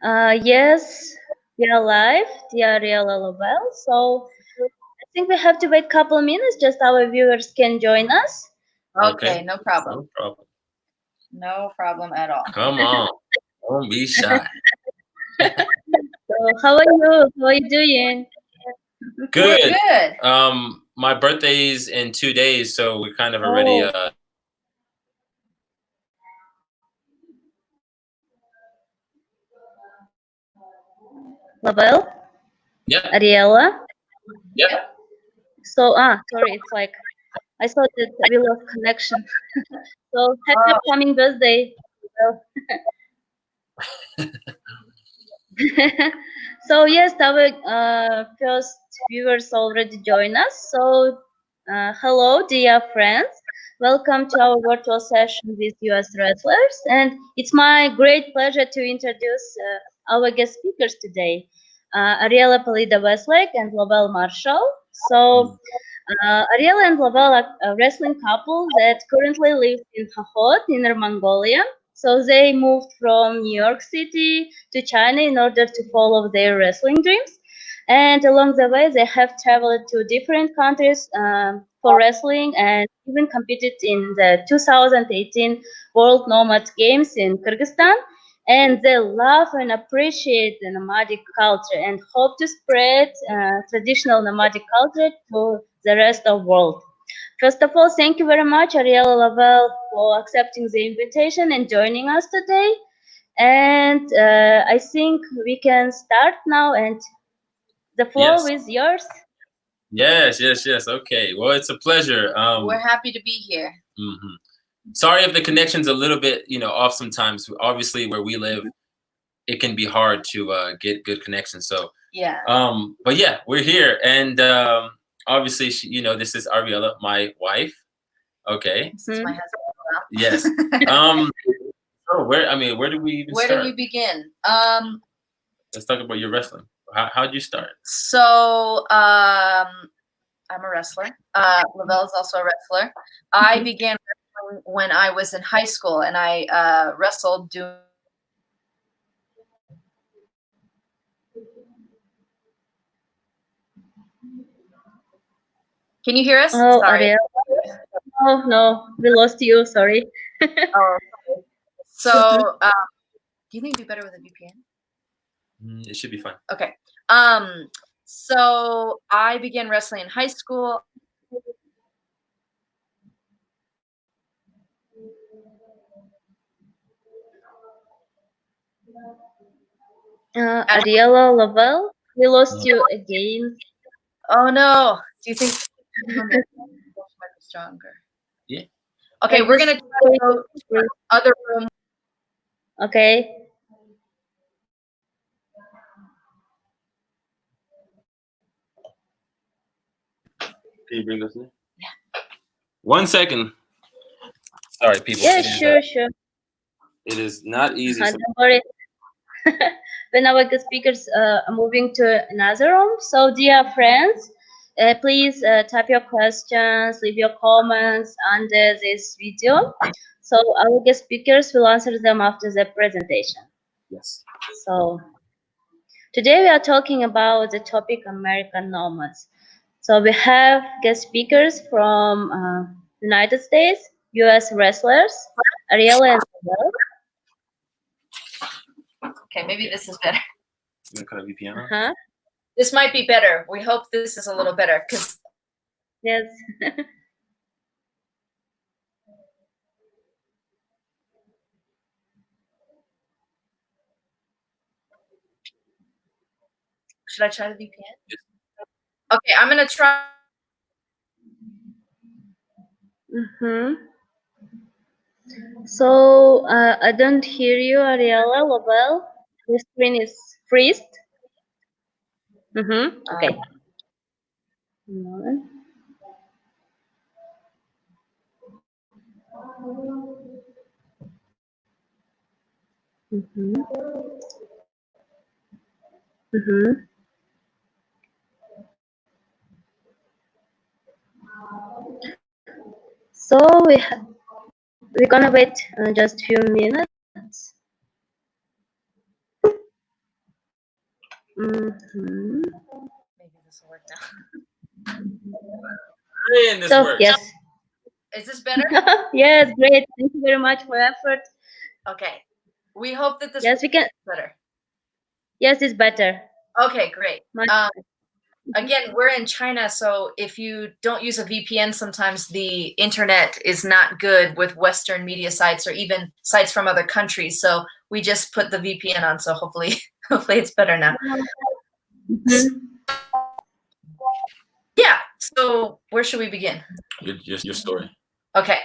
Yes, we are live, dear Ariela Lavell. So I think we have to wait a couple of minutes, just our viewers can join us. Okay, no problem. No problem. No problem at all. Come on. Don't be shy. So how are you? How are you doing? Good. We're good. My birthday's in 2 days, so we're kind of already Oh, Lavell, Yep. Ariela. Yep. So sorry, it's like I thought that we lost connection. So happy Oh, upcoming birthday. Well, so yes, our first viewers already join us. So hello, dear friends. Welcome to our virtual session with US wrestlers, and it's my great pleasure to introduce our guest speakers today, Ariela Pulido-Westlake and Lavell Marshall. So Ariela and Lavell are a wrestling couple that currently lives in Hahot, Inner Mongolia. So they moved from New York City to China in order to follow their wrestling dreams. And along the way, they have traveled to different countries for wrestling and even competed in the 2018 World Nomads Games in Kyrgyzstan. And they love and appreciate the nomadic culture and hope to spread traditional nomadic culture to the rest of the world. First of all, thank you very much, Ariela Lavell, for accepting the invitation and joining us today. And I think we can start now, and the floor Yes. is yours. Yes. Okay. Well, it's a pleasure. we're happy to be here. Mhm. Sorry if the connection's a little bit, off sometimes. Obviously, where we live, it can be hard to get good connection. So, Yeah. but yeah, we're here, and obviously, this is Ariela, my wife. Okay. This is my husband. Yes. Um. So where do we even Where start? do we begin? Let's talk about your wrestling. How'd you start? So I'm a wrestler. Lavelle is also a wrestler. I began wrestling when I was in high school, and I wrestled doing. Can you hear us? Oh, Sorry. Ariel. Oh, no, we lost you. Sorry. Oh, so do you think it'd be better with a VPN? It should be fine. Okay. So I began wrestling in high school. Ariela Lavelle, we lost you again. Oh no! Do you think might be stronger? Yeah. Okay, Like we're this gonna try to go to the other room. Okay. Can you bring us in? Yeah. 1 second. Sorry, people. Yeah, sure. It is not easy. Don't worry. When our guest speakers are moving to another room. So, dear friends, please type your questions, leave your comments under this video. So, our guest speakers will answer them after the presentation. Yes. So, today we are talking about the topic American nomads. So, we have guest speakers from United States, US wrestlers, Ariela and Lavell. Okay, maybe this is better. You want to cut a VPN on? Uh-huh. This might be better. We hope this is a little better because Yes. should I try the VPN? Okay, I'm gonna try. Mm-hmm. So I don't hear you, Ariela, Lavell. The screen is freezed. Mm-hmm. Okay. One Mm-hmm. Mm-hmm. So we're gonna wait just few minutes. Mhm. Maybe this will work now. Man, this So works. yes, Is this better? yes, great. Thank you very much for effort. Okay. We hope that this Yes, we can. works better. Yes, it's better. Okay, great. Much. Again, we're in China, so if you don't use a VPN, sometimes the internet is not good with Western media sites or even sites from other countries. So we just put the VPN on, so hopefully, hopefully it's better now. Mhm. Yeah. So where should we begin? Your story. Okay.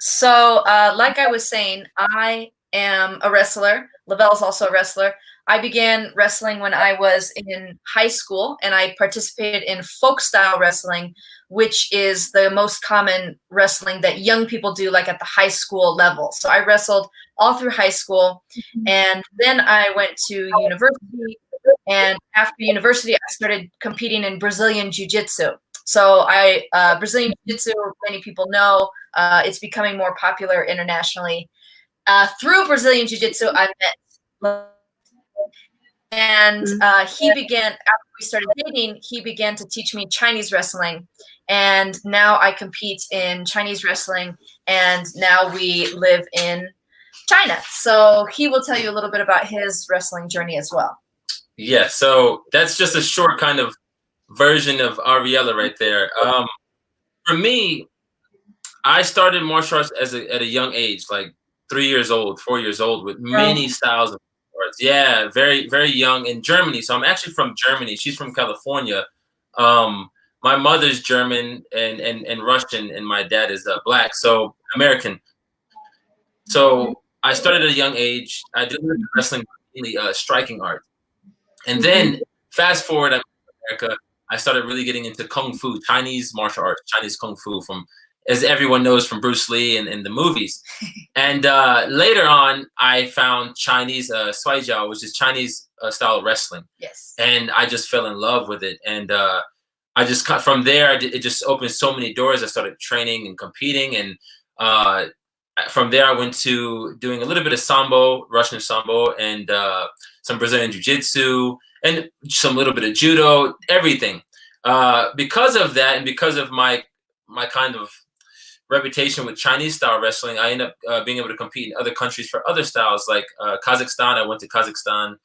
So, like I was saying, I am a wrestler. Lavell's also a wrestler. I began wrestling when I was in high school, and I participated in folk style wrestling, which is the most common wrestling that young people do, like at the high school level. So I wrestled all through high school, and then I went to university. And after university, I started competing in Brazilian Jiu-Jitsu. So Brazilian Jiu-Jitsu, many people know, it's becoming more popular internationally. Through Brazilian Jiu-Jitsu, I met, and he began, after we started dating, he began to teach me Chinese wrestling. And now I compete in Chinese wrestling, and now we live in China. So he will tell you a little bit about his wrestling journey as well. Yeah, so that's just a short kind of version of Ariela right there. For me, I started martial arts at a young age, like 3 years old, 4 years old, with many styles of martial arts. Yeah, very, very young in Germany. So I'm actually from Germany. She's from California. Um, my mother's German and Russian, and my dad is black, so American. So I started at a young age. I did wrestling, mainly striking art. And then fast forward, I'm in America. I started really getting into kung fu, Chinese martial arts, Chinese kung fu, from, as everyone knows, from Bruce Lee and the movies. And later on, I found Chinese suijiao, which is Chinese style wrestling. Yes. And I just fell in love with it. And I just cut from there. It just opened so many doors. I started training and competing. And from there, I went to doing a little bit of sambo, Russian sambo, and some Brazilian jiu-jitsu, and some little bit of judo, everything. Because of that, and because of my kind of reputation with Chinese style wrestling, I ended up being able to compete in other countries for other styles, like Kazakhstan. I went to Kazakhstan.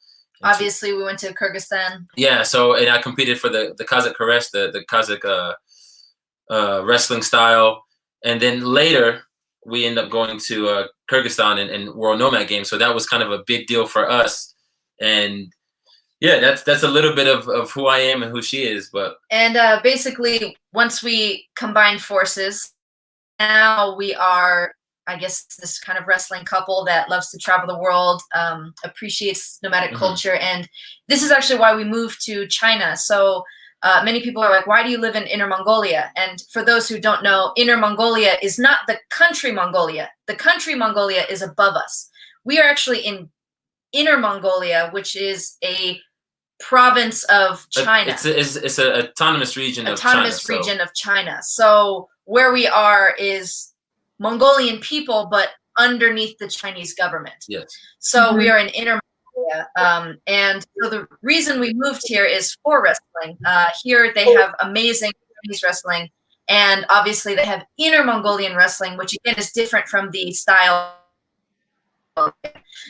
Obviously, we went to Kyrgyzstan. Yeah, so, and I competed for the Kazakh Karesh, the Kazakh wrestling style. And then later, we ended up going to Kyrgyzstan and World Nomad Games. So that was kind of a big deal for us. And yeah, that's a little bit of who I am and who she is. And basically, once we combined forces, now we are, I guess, this kind of wrestling couple that loves to travel the world, appreciates nomadic culture. And this is actually why we moved to China. So many people are like, why do you live in Inner Mongolia? And for those who don't know, Inner Mongolia is not the country Mongolia. The country Mongolia is above us. We are actually in Inner Mongolia, which is a province of China. It's an autonomous region of China. Autonomous region of China. So where we are is Mongolian people, but underneath the Chinese government. Yes. So we are in Inner Mongolia. And so the reason we moved here is for wrestling. Here they have amazing Chinese wrestling. And obviously they have Inner Mongolian wrestling, which again is different from the style.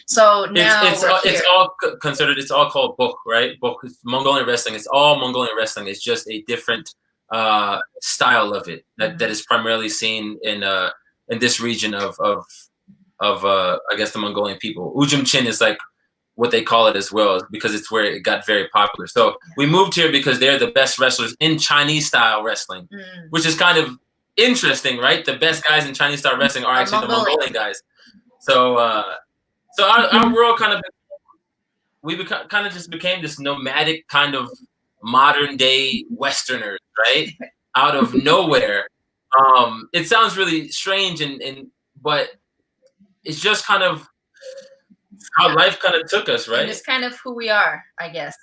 So now it's all considered. It's all called bok, right? Bok, Mongolian wrestling. It's all Mongolian wrestling. It's just a different style of it that is primarily seen in this region of I guess the Mongolian people. Ujumchin is like what they call it as well, because it's where it got very popular. So we moved here because they're the best wrestlers in Chinese style wrestling, which is kind of interesting, right? The best guys in Chinese style wrestling are actually the Mongolian guys. So our world kind of just became this nomadic kind of modern day Westerners, right? Out of nowhere. It sounds really strange but it's just kind of how life kind of took us, right? And it's kind of who we are, I guess.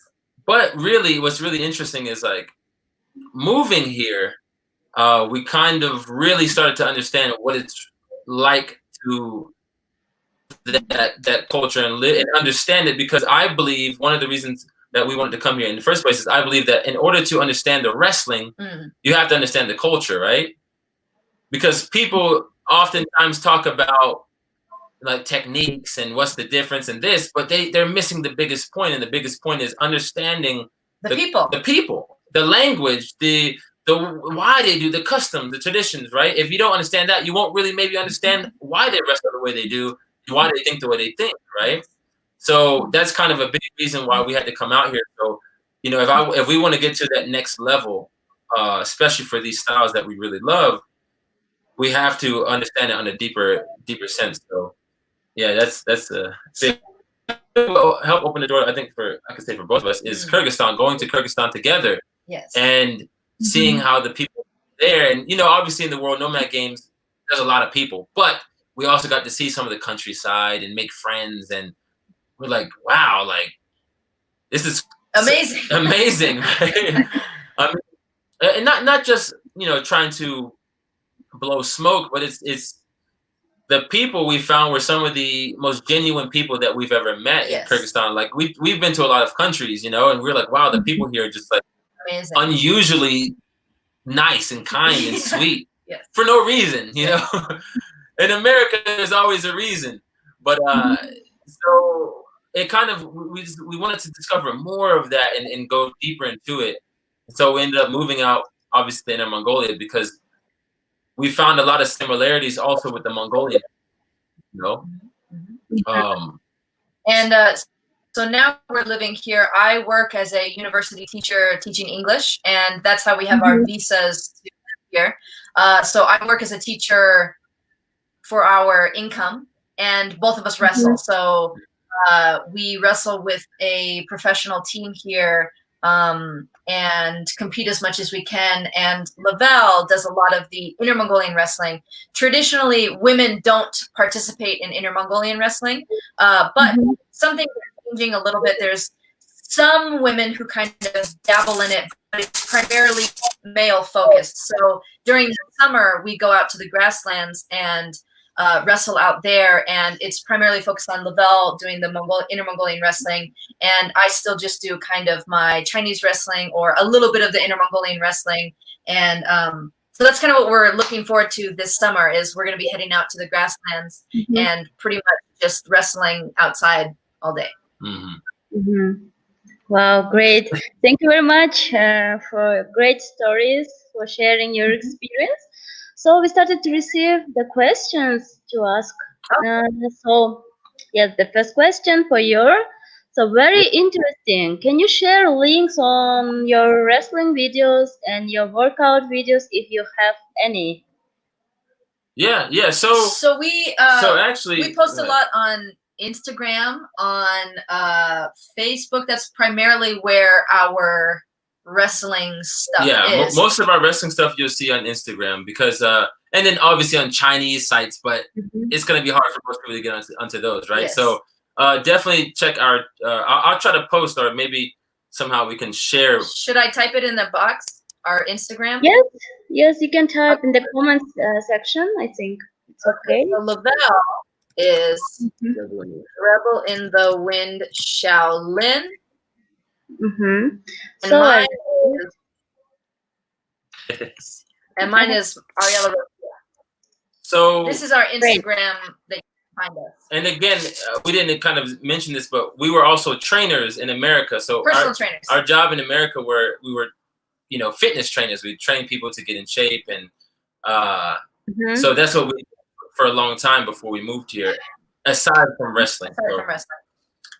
But really, what's really interesting is like moving here, we kind of really started to understand what it's like to that culture and live and understand it, because I believe one of the reasons that we wanted to come here in the first place is I believe that in order to understand the wrestling, you have to understand the culture, right? Because people oftentimes talk about like techniques and what's the difference in this, but they're missing the biggest point, and the biggest point is understanding the people, the language, the why they do the customs, the traditions, right? If you don't understand that, you won't really maybe understand why they wrestle the way they do, and why they think the way they think, right? So that's kind of a big reason why we had to come out here. So, you know, if we want to get to that next level, especially for these styles that we really love, we have to understand it on a deeper sense. So yeah, that's a big help open the door. I think I could say for both of us is Kyrgyzstan, going to Kyrgyzstan together, and seeing how the people there, and you know, obviously in the World Nomad Games, there's a lot of people, but we also got to see some of the countryside and make friends, and we're like, wow, like this is amazing, amazing. Right? I mean, and not just, you know, trying to blow smoke, but it's the people we found were some of the most genuine people that we've ever met in Kyrgyzstan. Like we've been to a lot of countries, you know, and we're like, wow, the people here are just like amazing, unusually nice and kind and sweet for no reason, you know. In America, there's always a reason, but so it kind of we wanted to discover more of that and go deeper into it. So we ended up moving out, obviously, in Mongolia because we found a lot of similarities also with the Mongolian, you know. So now we're living here. I work as a university teacher teaching English, and that's how we have our visas to live here. So I work as a teacher for our income, and both of us wrestle. So we wrestle with a professional team here and compete as much as we can. And Lavell does a lot of the Inner Mongolian wrestling. Traditionally, women don't participate in Inner Mongolian wrestling, but something is changing a little bit. There's some women who kind of dabble in it, but it's primarily male focused. So during the summer, we go out to the grasslands and wrestle out there, and it's primarily focused on Lavell doing the Inner Mongolian wrestling, and I still just do kind of my Chinese wrestling or a little bit of the Inner Mongolian wrestling. And so that's kind of what we're looking forward to this summer, is we're going to be heading out to the grasslands and pretty much just wrestling outside all day. Wow, great. Thank you very much for great stories, for sharing your experience. So we started to receive the questions to ask. So yes, the first question for you. So very interesting. Can you share links on your wrestling videos and your workout videos if you have any? Yeah. So we actually we post a lot on Instagram, on Facebook. That's primarily where our wrestling stuff is. Most of our wrestling stuff you'll see on Instagram because and then obviously on Chinese sites, but it's going to be hard for most people to get onto those, right? So definitely check our I'll try to post, or maybe somehow we can share. Should I type it in the box, our Instagram? Yes, you can type in the comments section. I think it's okay. So Lavell is Rebel in the Wind Shaolin. And So mine is Ariela. So this is our Instagram that you can find us. And again, we didn't kind of mention this, but we were also trainers in America. So personal trainers. Our job in America we were, you know, fitness trainers. We train people to get in shape, and so that's what we did for a long time before we moved here. Aside from wrestling,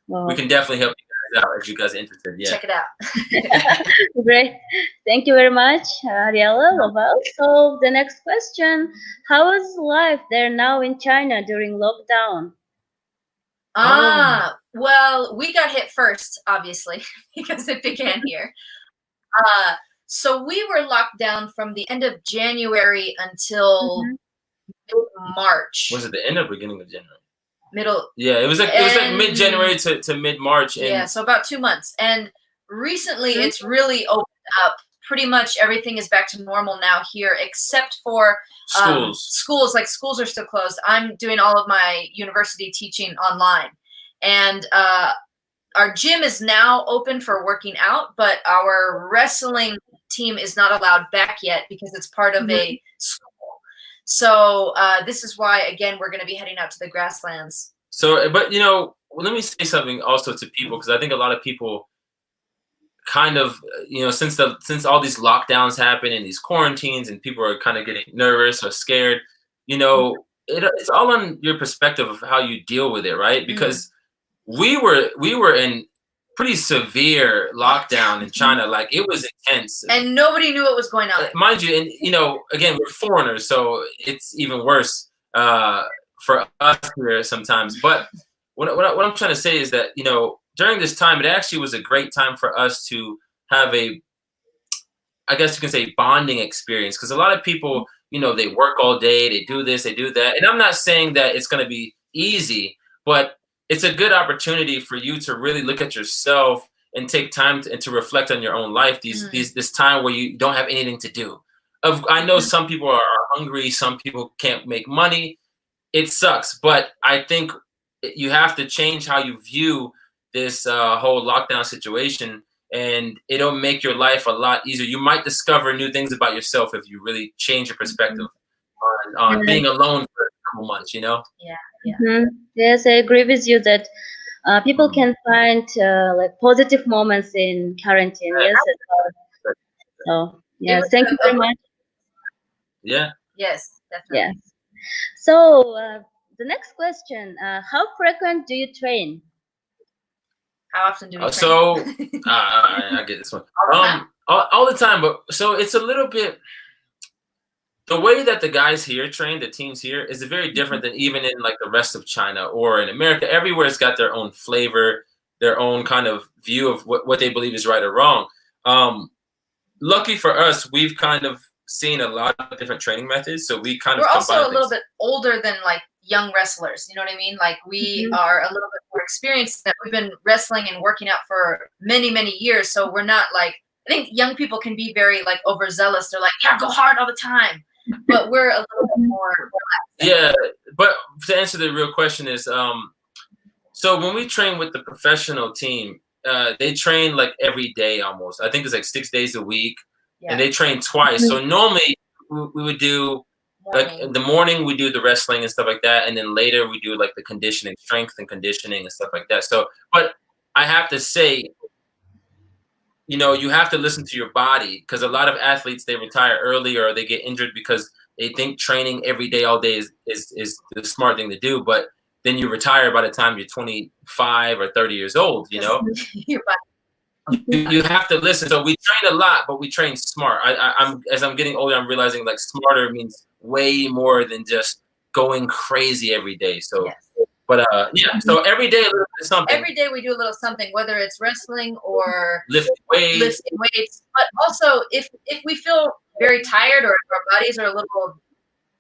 we can definitely help you guys out if you guys are interested. Yeah, check it out. Great, thank you very much, Ariela, Lavell. So the next question: how is life there now in China during lockdown? Well, we got hit first, obviously, because it began here. So we were locked down from the end of January until March. Was it the end or beginning of January? Middle. Yeah, it was like mid-January to mid-March. Yeah, so about 2 months. And recently it's really opened up. Pretty much everything is back to normal now here, except for schools. Like schools are still closed. I'm doing all of my university teaching online. And our gym is now open for working out, but our wrestling team is not allowed back yet because it's part of a school. So this is why, again, we're going to be heading out to the grasslands. So, but you know, let me say something also to people, because I think a lot of people kind of, you know, since all these lockdowns happen and these quarantines and people are kind of getting nervous or scared, you know, it's all on your perspective of how you deal with it, right? Because we were in pretty severe lockdown in China. Like, it was intense, and nobody knew what was going on, mind you. And you know, again, we're foreigners, so it's even worse for us here sometimes. But what I'm trying to say is that, you know, during this time, it actually was a great time for us to have a, I guess you can say, bonding experience. Because a lot of people, you know, they work all day, they do this, they do that. And I'm not saying that it's going to be easy, but it's a good opportunity for you to really look at yourself and take time and to reflect on your own life. This time where you don't have anything to do. I know some people are hungry, some people can't make money. It sucks, but I think you have to change how you view this whole lockdown situation, and it'll make your life a lot easier. You might discover new things about yourself if you really change your perspective on being alone for a couple months, you know? Yeah. Yes, I agree with you that people can find like positive moments in quarantine. Yes. So yes, thank you very much. Yeah. Yes, definitely. Yes. So the next question: how frequent do you train? How often do we train? So I get this one. All the time, but so it's a little bit. The way that the guys here train, the teams here, is very different than even in like the rest of China or in America. Everywhere's got their own flavor, their own kind of view of what they believe is right or wrong. Lucky for us, we've kind of seen a lot of different training methods, so we kind of. We're also a little bit older than like young wrestlers. You know what I mean? Like, we are a little bit more experienced. That we've been wrestling and working out for many, many years. So we're not like, I think young people can be very like overzealous. They're like, yeah, go hard all the time. But we're a little bit more relaxed. Yeah, but to answer the real question is, so when we train with the professional team, they train like every day almost. I think it's like 6 days a week, and they train twice. So normally we would do like in the morning we do the wrestling and stuff like that, and then later we do like the conditioning, strength and conditioning and stuff like that. So, but I have to say, you know, you have to listen to your body, because a lot of athletes, they retire early or they get injured because they think training every day all day is the smart thing to do, but then you retire by the time you're 25 or 30 years old, you know? You have to listen. So we train a lot, but we train smart. I'm as I'm getting older, I'm realizing like smarter means way more than just going crazy every day. So but yeah, so every day a little bit of something. Every day we do a little something, whether it's wrestling or lifting weights. But also, if we feel very tired or if our bodies are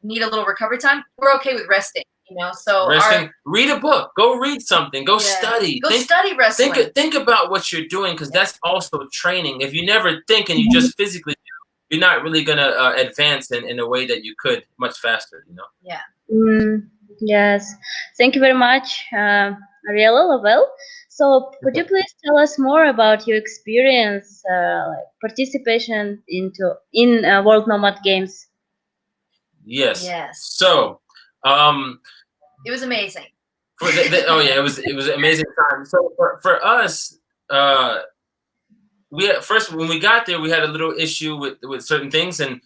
need a little recovery time, we're okay with resting. You know, so resting. Read a book. Go read something. Go study. Study wrestling. Think about what you're doing, because that's also training. If you never think and you just physically do, you're not really gonna advance in a way that you could much faster. You know. Yeah. Yes, thank you very much, Ariela, Lavell. So, could you please tell us more about your experience, like participation in World Nomad Games? Yes. So, it was amazing. It was an amazing time. So for us, first when we got there, we had a little issue with certain things, and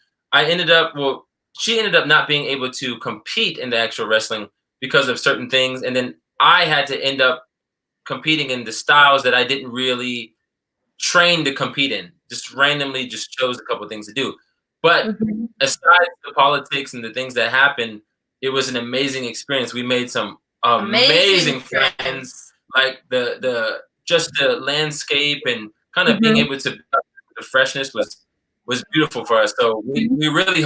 she ended up not being able to compete in the actual wrestling because of certain things, and then I had to end up competing in the styles that I didn't really train to compete in. Just randomly just chose a couple of things to do. But aside the politics and the things that happened, it was an amazing experience. We made some amazing friends. Like the landscape and kind of being able to, the freshness was beautiful for us. So we really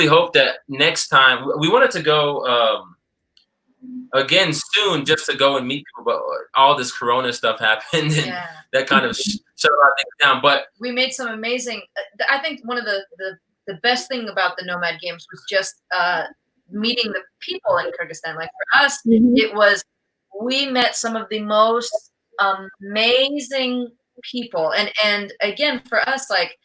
hope that next time we wanted to go again soon, just to go and meet people, but all this Corona stuff happened, and that kind of shut a lot of things down. But we made some amazing. I think one of the best thing about the Nomad Games was just meeting the people in Kyrgyzstan. Like, for us, it was, we met some of the most amazing people. And again, for us, like,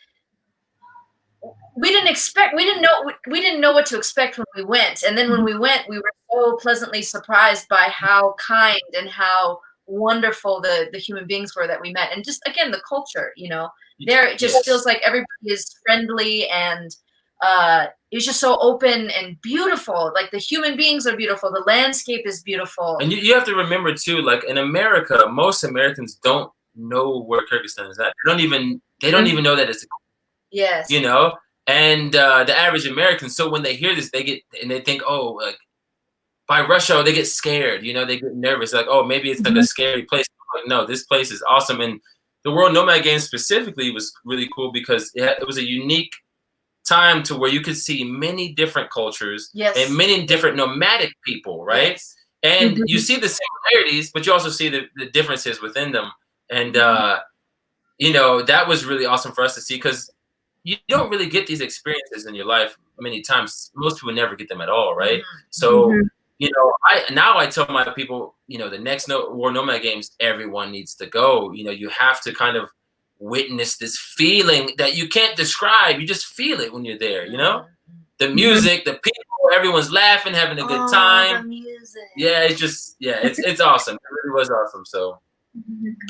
we didn't know what to expect when we went. And then when we went, we were so pleasantly surprised by how kind and how wonderful the human beings were that we met. And just, again, the culture, there, it just feels like everybody is friendly, and it's just so open and beautiful. Like, the human beings are beautiful. The landscape is beautiful. And you have to remember too, like, in America, most Americans don't know where Kyrgyzstan is at. They don't even know that it's, yes, and the average American. So when they hear this, they think, oh, like, by Russia, they get scared. They get nervous. Like, oh, maybe it's like a scary place. Like, no, this place is awesome. And the World Nomad Games specifically was really cool because it was a unique time to where you could see many different cultures and many different nomadic people, right? Yes. And you see the similarities, but you also see the differences within them. And that was really awesome for us to see, because you don't really get these experiences in your life many times. Most people never get them at all, right? So, I tell my people, the next War Nomad Games, everyone needs to go. You have to kind of witness this feeling that you can't describe. You just feel it when you're there, The music, the people, everyone's laughing, having a good time. The music. Yeah, it's awesome. It really was awesome. So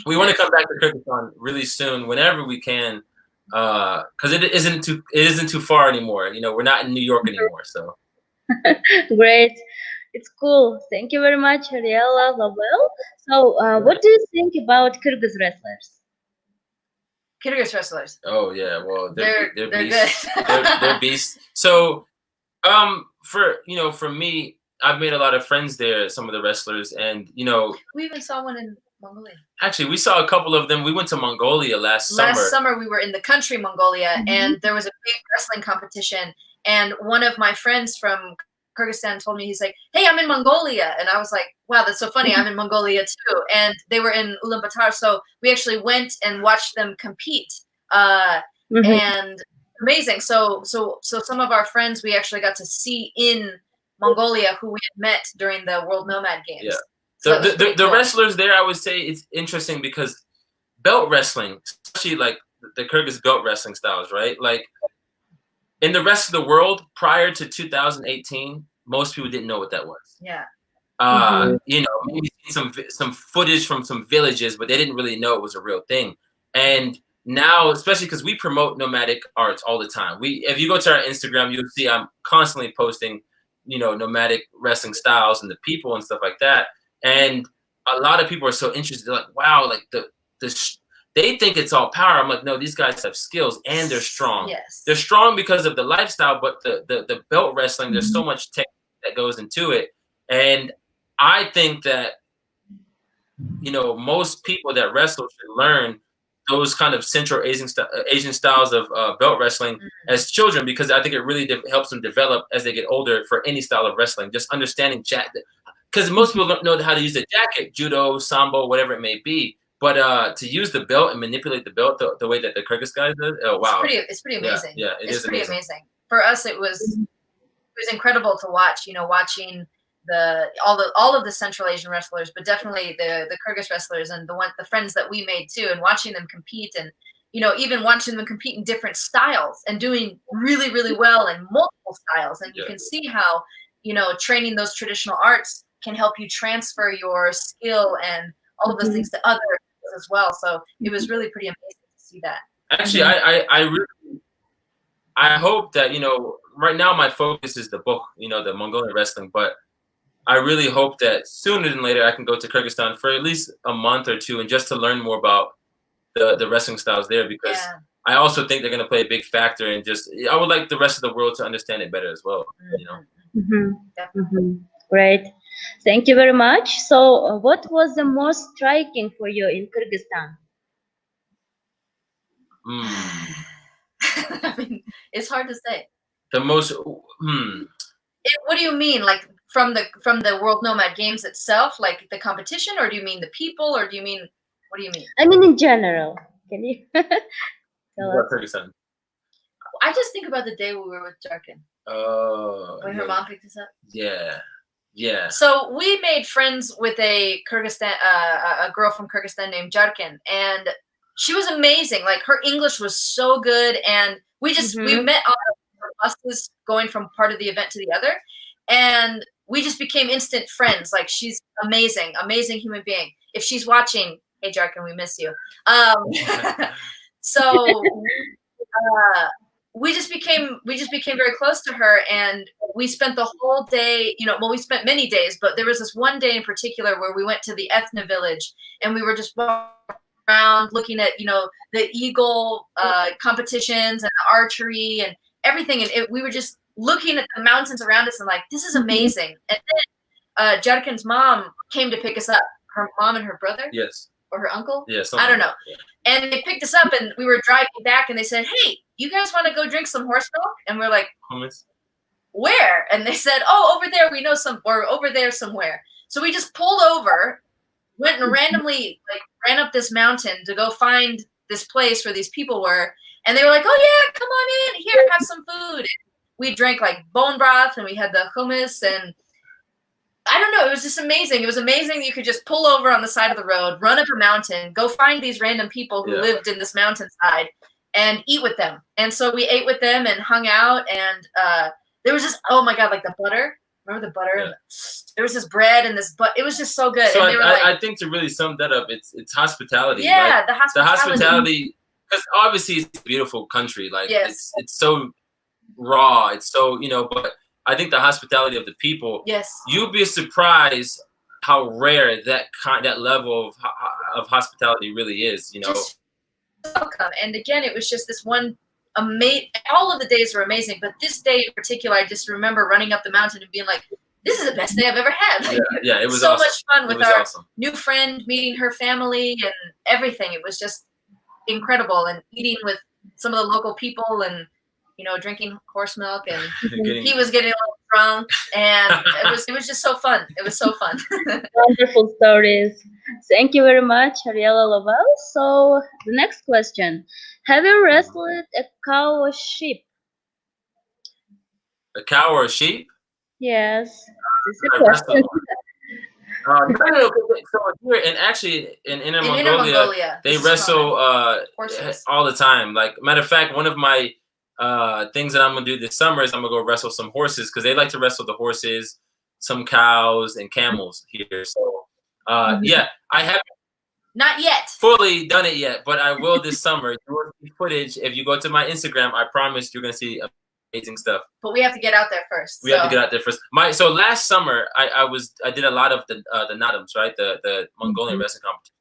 we want to come back to Kyrgyzstan really soon, whenever we can. Because it isn't too far anymore. We're not in New York anymore. So great, it's cool. Thank you very much, Ariela, Lavell. So, what do you think about Kyrgyz wrestlers? Kyrgyz wrestlers. Oh yeah, well they're beasts. Good. they're beasts. So, for me, I've made a lot of friends there. Some of the wrestlers, and we even saw one in Mongolia. Actually, we saw a couple of them. We went to Mongolia last summer. Last summer, we were in the country Mongolia, and there was a big wrestling competition. And one of my friends from Kyrgyzstan told me, he's like, "Hey, I'm in Mongolia," and I was like, "Wow, that's so funny! I'm in Mongolia too." And they were in Ulaanbaatar, so we actually went and watched them compete, and amazing. So some of our friends we actually got to see in Mongolia, who we had met during the World Nomad Games. Yeah. So the wrestlers there, I would say it's interesting because belt wrestling, especially like the Kyrgyz belt wrestling styles, right? Like, in the rest of the world, prior to 2018, most people didn't know what that was. Yeah. Maybe some footage from some villages, but they didn't really know it was a real thing. And now, especially because we promote nomadic arts all the time. If you go to our Instagram, you'll see I'm constantly posting, nomadic wrestling styles and the people and stuff like that. And a lot of people are so interested. They're like, wow, like they think it's all power. I'm like, no, these guys have skills and they're strong. Yes. They're strong because of the lifestyle, but the belt wrestling, there's so much technique that goes into it. And I think that, most people that wrestle should learn those kind of Central Asian styles of belt wrestling as children, because I think it really helps them develop as they get older for any style of wrestling. Just understanding because most people don't know how to use the jacket, judo, sambo, whatever it may be. But to use the belt and manipulate the belt the way that the Kyrgyz guys do, oh wow, it's pretty amazing. Yeah, it's pretty amazing. For us, it was incredible to watch. Watching all of the Central Asian wrestlers, but definitely the Kyrgyz wrestlers and the friends that we made too, and watching them compete, and even watching them compete in different styles and doing really, really well in multiple styles. And you can see how training those traditional arts can help you transfer your skill and all of those things to others as well. So it was really pretty amazing to see that. Actually, I hope that, right now my focus is the book, the Mongolian wrestling, but I really hope that sooner than later I can go to Kyrgyzstan for at least a month or two, and just to learn more about the wrestling styles there, because I also think they're going to play a big factor in I would like the rest of the world to understand it better as well, Great. Thank you very much. So, what was the most striking for you in Kyrgyzstan? I mean, it's hard to say. The most. What do you mean, like from the World Nomad Games itself, like the competition, or do you mean the people, or do you mean what do you mean? I mean in general. Can you tell us? Kyrgyzstan. I just think about the day we were with Jarkin. Oh. When her mom picked us up. Yeah. Yeah. So we made friends with a Kyrgyzstan, a girl from Kyrgyzstan named Jarkin, and she was amazing. Like her English was so good, and we met on our buses going from part of the event to the other, and we just became instant friends. Like she's amazing, amazing human being. If she's watching, hey Jarkin, we miss you. So we just became very close to her, and we spent the whole day, we spent many days, but there was this one day in particular where we went to the ethno village, and we were just walking around looking at the eagle competitions and the archery and everything, and we were just looking at the mountains around us and like, this is amazing. And then Judkin's mom came to pick us up, her mom and her brother. Yes. Or her uncle? Yeah, I don't know. Yeah. And they picked us up, and we were driving back, and they said, hey, you guys want to go drink some horse milk? And we're like, hummus. Where? And they said, oh, over there, we know some, or over there somewhere. So we just pulled over, went and randomly ran up this mountain to go find this place where these people were. And they were like, oh yeah, come on in, here, have some food. And we drank like bone broth, and we had the hummus, and I don't know. It was just amazing. It was amazing that you could just pull over on the side of the road, run up a mountain, go find these random people who lived in this mountainside, and eat with them. And so we ate with them and hung out. And there was just, oh my God, like the butter. Remember the butter? Yeah. There was this bread and this, but it was just so good. So and they were I think to really sum that up, it's hospitality. Yeah, like, the hospitality. Because obviously it's a beautiful country. Like it's so raw. It's so but. I think the hospitality of the people. Yes. You'd be surprised how rare that level of hospitality really is. Just welcome. And again, it was just this one amazing. All of the days were amazing, but this day in particular, I just remember running up the mountain and being like, "This is the best day I've ever had." Yeah, it was so awesome. much fun with our new friend, meeting her family and everything. It was just incredible, and eating with some of the local people and. Drinking horse milk, and he was getting a little drunk, and it was just so fun. It was so fun. Wonderful stories. Thank you very much, Ariela, Lavell. So the next question: have you wrestled a cow or sheep? A cow or a sheep? Yes. This is a question. No. So here, and actually in Inner Mongolia, they wrestle all the time. Like, matter of fact, one of my things that I'm gonna do this summer is I'm gonna go wrestle some horses, because they like to wrestle the horses, some cows and camels here. So yeah, I haven't not yet fully done it yet, but I will this summer. You will see footage. If you go to my Instagram, I promise you're gonna see amazing stuff. But we have to get out there first. We have to get out there first. So last summer I did a lot of the Nomads, right? The Mongolian wrestling competition,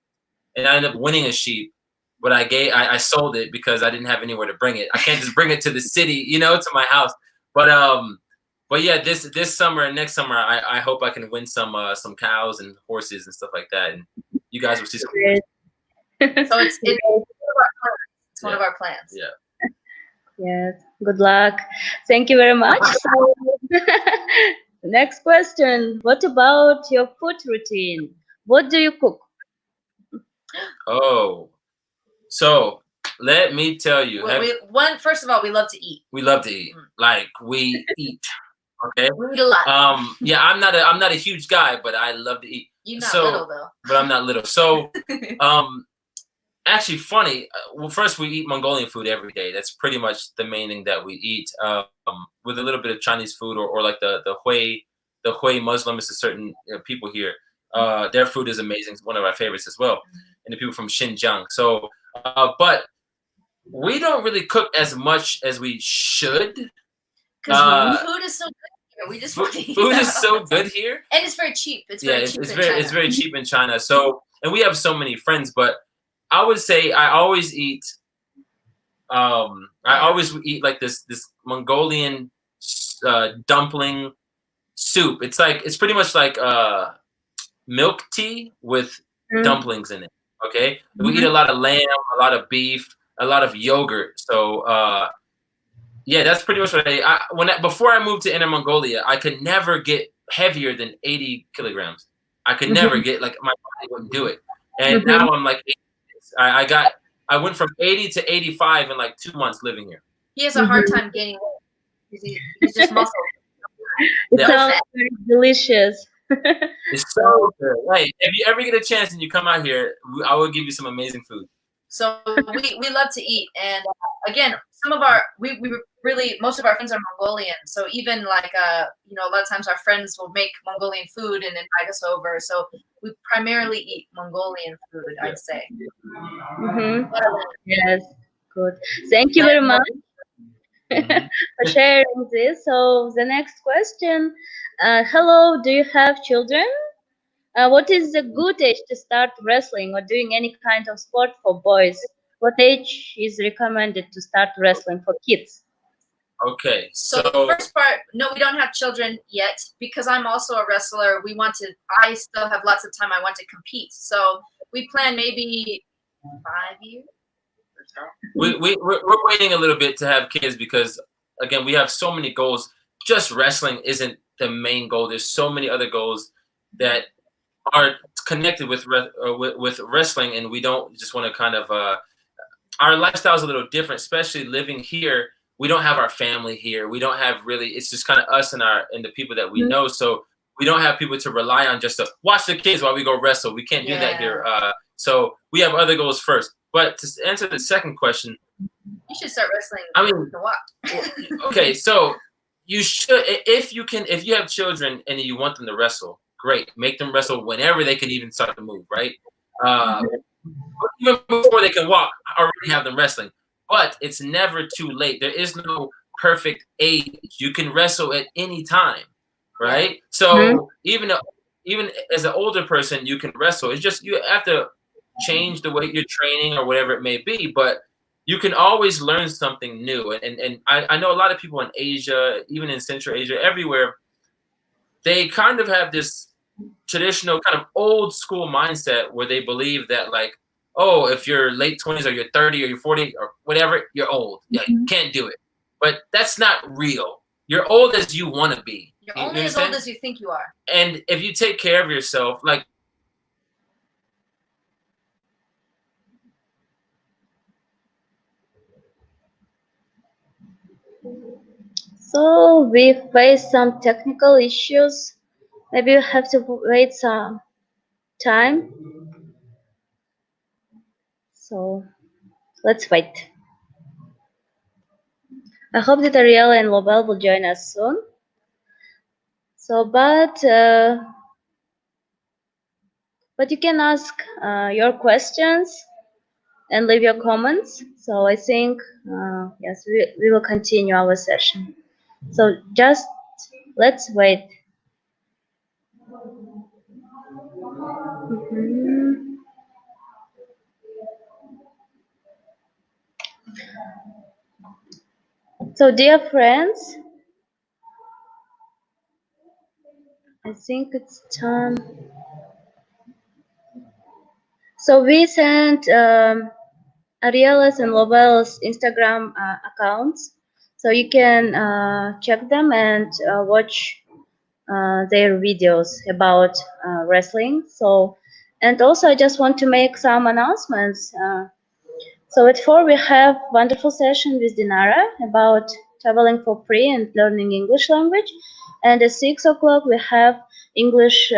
and I ended up winning a sheep. But I sold it because I didn't have anywhere to bring it. I can't just bring it to the city, to my house. But yeah, this summer and next summer, I hope I can win some cows and horses and stuff like that, and you guys will see some. So it's one of our plans. Yeah. Yes. Good luck. Thank you very much. So, next question: what about your food routine? What do you cook? Oh. So let me tell you. First of all, we love to eat. We love to eat. Like, we eat. Okay. We eat a lot. Yeah, I'm not a huge guy, but I love to eat. You're not little though. But I'm not little. So actually funny. Well, first we eat Mongolian food every day. That's pretty much the main thing that we eat. With a little bit of Chinese food or like the Hui Muslim is a certain people here. Their food is amazing. It's one of our favorites as well. And the people from Xinjiang. So but we don't really cook as much as we should. Because food is so good here. We just food is so good here, and it's very cheap. It's very cheap in China. So, and we have so many friends. But I would say I always eat like this Mongolian dumpling soup. It's pretty much like milk tea with dumplings in it. Okay, we eat a lot of lamb, a lot of beef, a lot of yogurt. So yeah, that's pretty much what before I moved to Inner Mongolia, I could never get heavier than 80 kilograms. I could never get, like, my body wouldn't do it. And now I'm like 80. I went from 80 to 85 in like 2 months living here. He has a hard time gaining weight. He's just muscle. It Yeah, sounds very delicious. it's So, so good. Hey, if you ever get a chance and you come out here, I will give you some amazing food. So we love to eat, and again, some of our we really most of our friends are Mongolian. So even like a lot of times our friends will make Mongolian food and invite us over. So we primarily eat Mongolian food, Yeah. I'd say. mhm. But Yes, good. Thank you very much Mhm. for sharing this. So the next question, hello, do you have children? What is the good age to start wrestling or doing any kind of sport for boys? What age is recommended to start wrestling for kids? Okay, so the so first part, no, we don't have children yet because I'm also a wrestler. I still have lots of time. I want to compete. So we plan maybe 5 years or so. we're waiting a little bit to have kids because again we have so many goals. Just wrestling isn't the main goal. There's so many other goals that are connected with wrestling, and we don't just want to kind of our lifestyle is a little different, especially living here. We don't have our family here. We don't have really. It's just kind of us and the people that we Mhm. know. So we don't have people to rely on just to watch the kids while we go wrestle. We can't do that here. So we have other goals first. But to answer the second question, You should start wrestling. I mean, To walk. okay, so you should if you have children and you want them to wrestle, great. Make them wrestle whenever they can even start to move, right? Uh, even before they can walk, I already have them wrestling. But it's never too late. There is no perfect age. You can wrestle at any time, Yeah. right? So even as an older person, you can wrestle. It's just you have to change the way you're training or whatever it may be. But you can always learn something new. And I know a lot of people in Asia, even in Central Asia, everywhere, they kind of have this traditional kind of old school mindset where they believe that like, oh, if you're late 20s or you're 30 or you're 40 or whatever, you're old. Yeah, you Mhm. can't do it. But that's not real. You're old as you want to be. You're You only as old understand? as you think you are. And if you take care of yourself, like So we face some technical issues. Maybe we have to wait some time. So let's wait. I hope that Ariela and Lavell will join us soon. So, but you can ask your questions and leave your comments. So I think yes, we will continue our session. So just let's wait. Mhm. So dear friends, I think it's time. So we sent Ariela's and Lovell's Instagram accounts, so you can check them and watch their videos about wrestling. So, and also I just want to make some announcements. So at 4 we have wonderful session with Dinara about traveling for free and learning English language. And at 6 o'clock we have English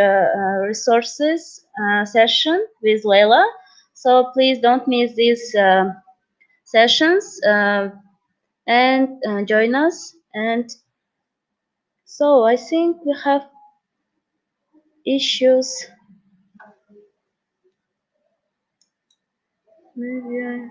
resources session with Leila. So please don't miss these sessions and join us. And so I think we have issues. Maybe